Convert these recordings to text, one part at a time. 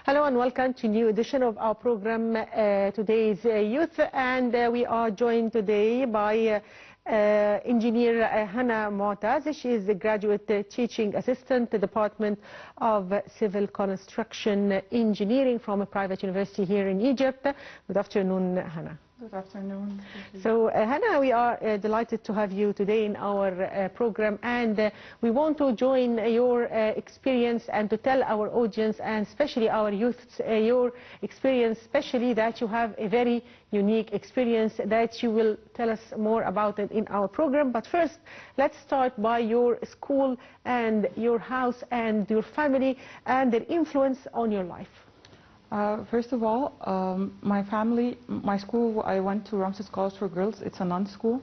Hello and welcome to a new edition of our program, Today's Youth. And we are joined today by Engineer Hana Moataz. She is a graduate teaching assistant, the Department of Civil Construction Engineering from a private university here in Egypt. Good afternoon, Hana. Good afternoon. So, Hana, we are delighted to have you today in our program, and we want to join your experience and to tell our audience, and especially our youth, your experience, especially that you have a very unique experience that you will tell us more about it in our program. But first, let's start by your school and your house and your family and their influence on your life. First of all, my family, my school, I went to Ramses College for Girls. It's a non-school,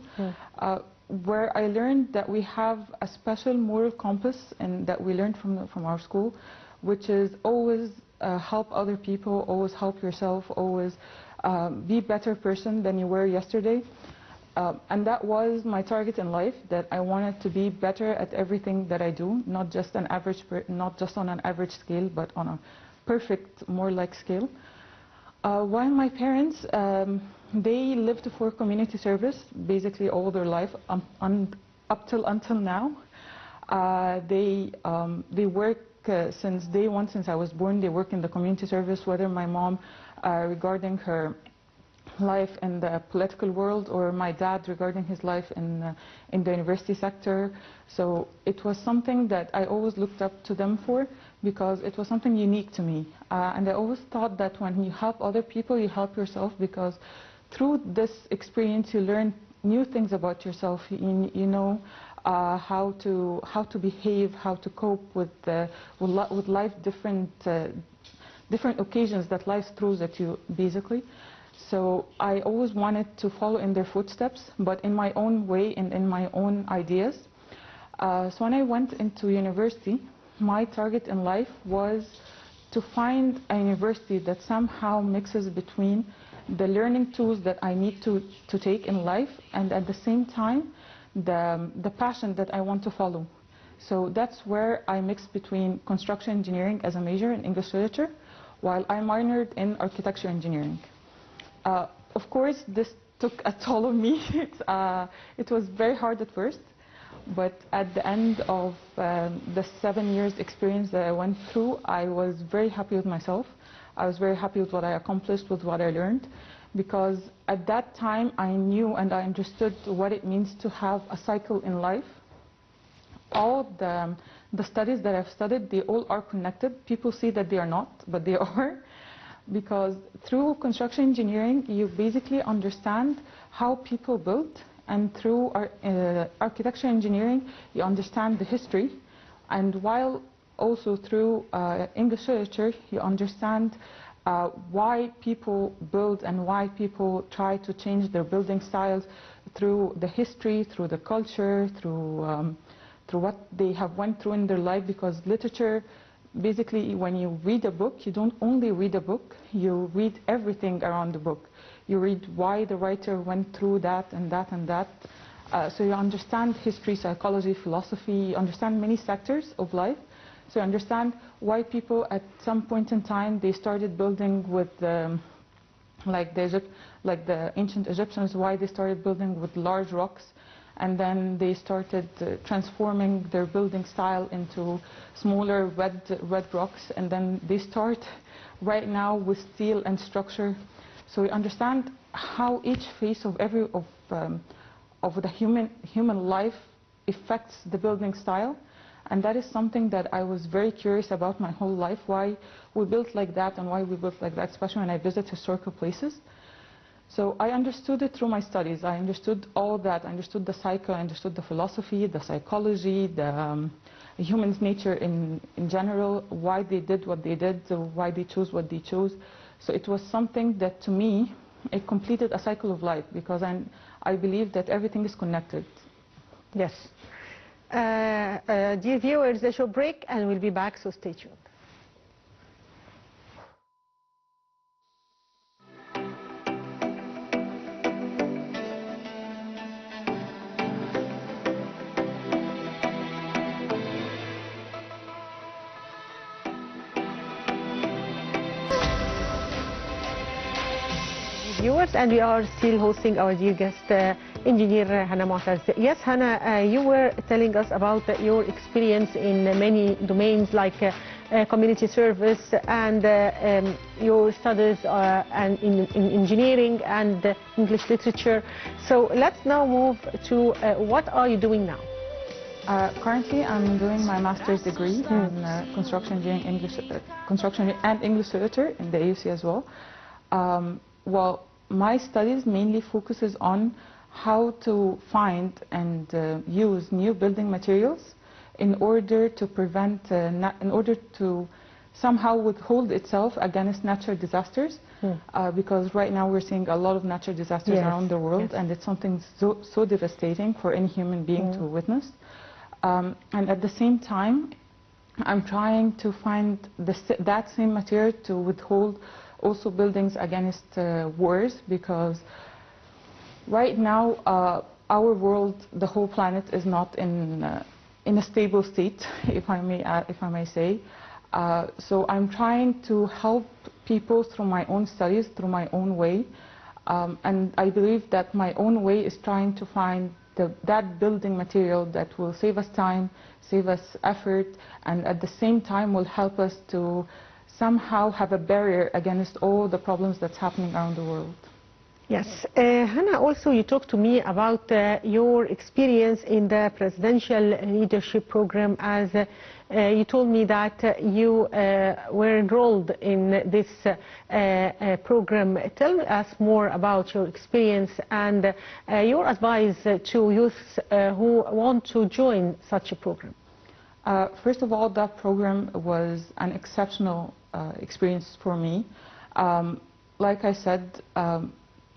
where I learned that we have a special moral compass, and that we learned from our school, which is always help other people, always help yourself, always be a better person than you were yesterday. And that was my target in life, that I wanted to be better at everything that I do, not just on an average scale, but on a perfect, more like scale. While my parents, they lived for community service basically all their life, until now. They work since day one, since I was born. They work in the community service, whether my mom regarding her life in the political world, or my dad regarding his life in the university sector. So it was something that I always looked up to them for, because it was something unique to me. And I always thought that when you help other people, you help yourself, because through this experience you learn new things about yourself. You know how to behave, how to cope with life, different occasions that life throws at you, basically. So I always wanted to follow in their footsteps, but in my own way and in my own ideas. So when I went into university, my target in life was to find a university that somehow mixes between the learning tools that I need to take in life, and at the same time the passion that I want to follow. So that's where I mixed between construction engineering as a major in English literature, while I minored in architecture engineering. Of course, this took a toll on me. It was very hard at first, but at the end of the 7 years experience that I went through, I was very happy with myself. I was very happy with what I accomplished, with what I learned, because at that time I knew and I understood what it means to have a cycle in life. All the studies that I've studied, they all are connected. People see that they are not, but they are. Because through construction engineering, you basically understand how people build, and through architecture engineering, you understand the history, and while also through English literature, you understand why people build and why people try to change their building styles through the history, through the culture, through what they have went through in their life. Because literature, basically, when you read a book, you don't only read a book, you read everything around the book. You read why the writer went through that and that and that. So you understand history, psychology, philosophy, you understand many sectors of life. So you understand why people at some point in time, they started building with like the ancient Egyptians, why they started building with large rocks. And then they started transforming their building style into smaller red rocks, and then they start right now with steel and structure. So we understand how each phase of the human life affects the building style, and that is something that I was very curious about my whole life, why we built like that and why we built like that, especially when I visit historical places. So I understood it through my studies. I understood all that. I understood the psycho, I understood the philosophy, the psychology, the human's nature in general, why they did what they did, why they chose what they chose. So it was something that, to me, it completed a cycle of life, because I believe that everything is connected. Yes. Dear viewers, a short break and we'll be back, so stay tuned. viewers, and we are still hosting our dear guest, Engineer Hana Moataz. Yes, Hana, you were telling us about your experience in many domains like community service and your studies and in engineering and English literature. So let's now move to what are you doing now? Currently, I'm doing my master's degree in construction engineering, construction and English literature in the AUC as well. Well, my studies mainly focuses on how to find and use new building materials in order to prevent, in order to somehow withhold itself against natural disasters, because right now we're seeing a lot of natural disasters around the world, and it's something so devastating for any human being to witness. And at the same time, I'm trying to find that same material to withhold also buildings against wars, because right now our world, the whole planet, is not in a stable state, if I may say. So I'm trying to help people through my own studies, through my own way, and I believe that my own way is trying to find that building material that will save us time, save us effort, and at the same time will help us to somehow have a barrier against all the problems that's happening around the world. Yes. Hana, also you talked to me about your experience in the presidential leadership program, as you told me that you were enrolled in this program. Tell us more about your experience and your advice to youths who want to join such a program. First of all, that program was an exceptional experience for me. Like I said,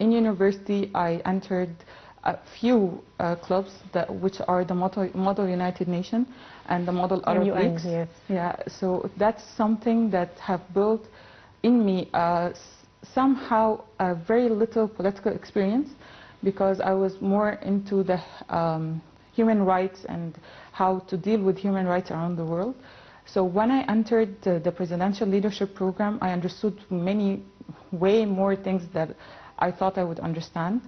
in university I entered a few clubs which are the Model United Nations and the Model Arab Leagues. Yes. Yeah, so that's something that have built in me somehow a very little political experience, because I was more into the human rights and how to deal with human rights around the world. So when I entered the presidential leadership program, I understood way more things that I thought I would understand.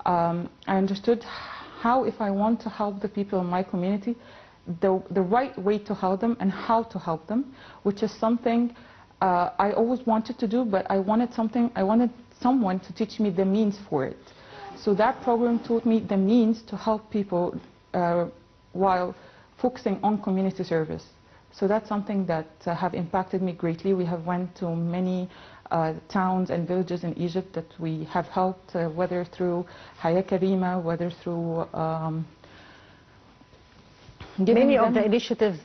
I understood how, if I want to help the people in my community, the right way to help them and how to help them, which is something I always wanted to do, but I wanted someone to teach me the means for it. So that program taught me the means to help people while focusing on community service. So that's something that have impacted me greatly. We have went to many towns and villages in Egypt that we have helped, whether through Haya Karima, whether through many of the initiatives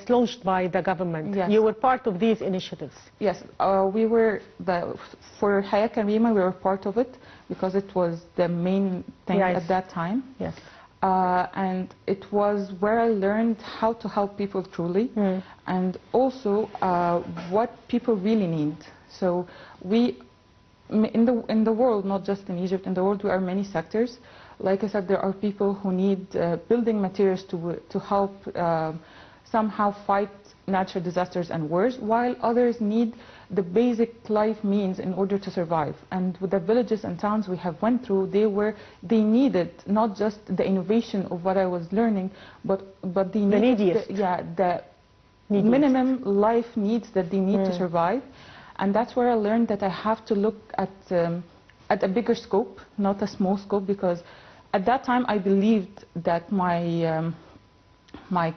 launched by the government. Yes. You were part of these initiatives. Yes, we were for Haya Karima we were part of it because it was the main thing at that time. Yes. And it was where I learned how to help people truly, and also what people really need. So we, in the world, not just in Egypt, in the world, there are many sectors. Like I said, there are people who need building materials to help somehow fight natural disasters and wars, while others need the basic life means in order to survive. And with the villages and towns we have went through, they needed not just the innovation of what I was learning, but they needed the minimum life needs that they need to survive. And that's where I learned that I have to look at a bigger scope, not a small scope, because at that time I believed that my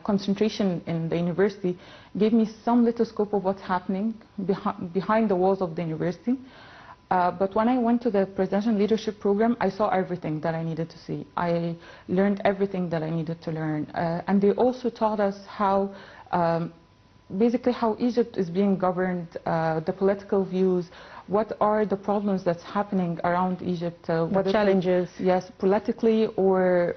concentration in the university gave me some little scope of what's happening behind the walls of the university. But when I went to the presidential leadership program, I saw everything that I needed to see. I learned everything that I needed to learn. And they also taught us how, basically how Egypt is being governed, the political views, what are the problems that's happening around Egypt. What challenges? Yes, politically or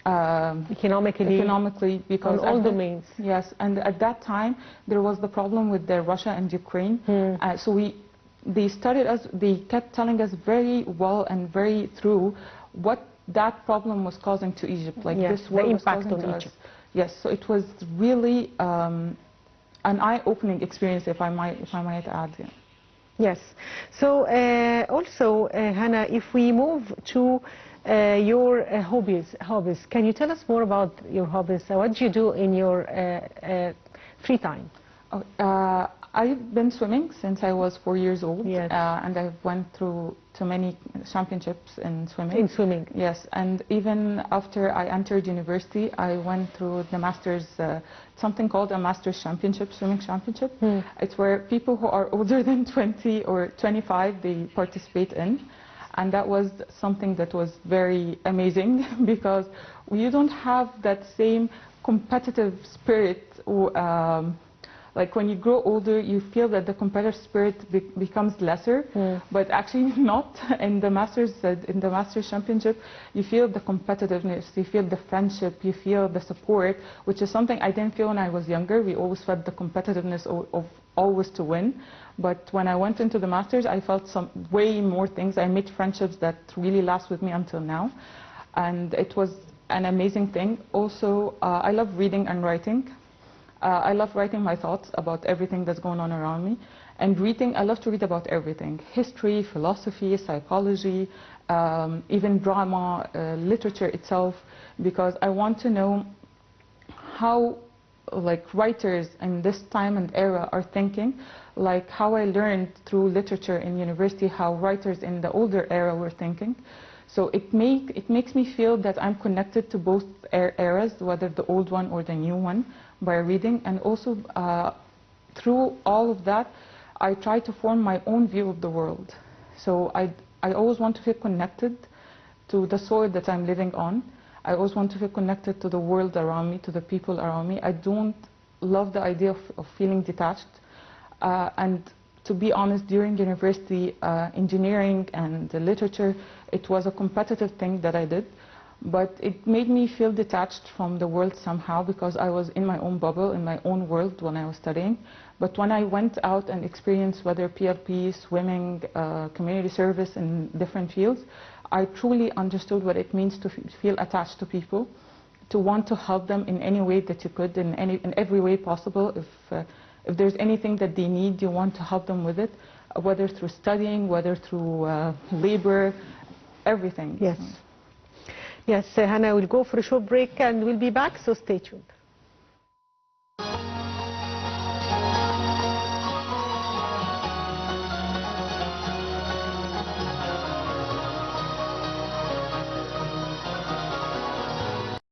economically, because on all domains. Yes, and at that time there was the problem with Russia and Ukraine. So they kept telling us very well and very through what that problem was causing to Egypt, like this war was causing to Egypt. Yes, so it was really an eye-opening experience, if I might add. Yes. So also, Hana, if we move to your hobbies, can you tell us more about your hobbies? What do you do in your free time? Oh, I've been swimming since I was 4 years old, Yes. and I've went through too many championships in swimming. In swimming. Yes, and even after I entered university, I went through the masters, something called a masters championship, swimming championship. It's where people who are older than 20 or 25, they participate in. And that was something that was very amazing because you don't have that same competitive spirit. Like when you grow older, you feel that the competitive spirit becomes lesser, but actually not. In the Masters Championship, you feel the competitiveness, you feel the friendship, you feel the support, which is something I didn't feel when I was younger. We always felt the competitiveness of always to win. But when I went into the Masters, I felt some way more things. I made friendships that really last with me until now, and it was an amazing thing. Also, I love reading and writing. I love writing my thoughts about everything that's going on around me. And reading, I love to read about everything. History, philosophy, psychology, even drama, literature itself, because I want to know how writers in this time and era are thinking, like how I learned through literature in university, how writers in the older era were thinking. So it makes me feel that I'm connected to both eras, whether the old one or the new one, by reading. And also through all of that, I try to form my own view of the world. So I always want to feel connected to the soil that I'm living on. I always want to feel connected to the world around me, to the people around me. I don't love the idea of feeling detached. And to be honest, during university, engineering and literature, it was a competitive thing that I did. But it made me feel detached from the world somehow because I was in my own bubble, in my own world when I was studying. But when I went out and experienced whether PLP, swimming, community service in different fields, I truly understood what it means to feel attached to people, to want to help them in any way that you could, in every way possible. If there's anything that they need, you want to help them with it, whether through studying, whether through labor, everything. Yes. Yes, Hana, we'll go for a short break and we'll be back, so stay tuned.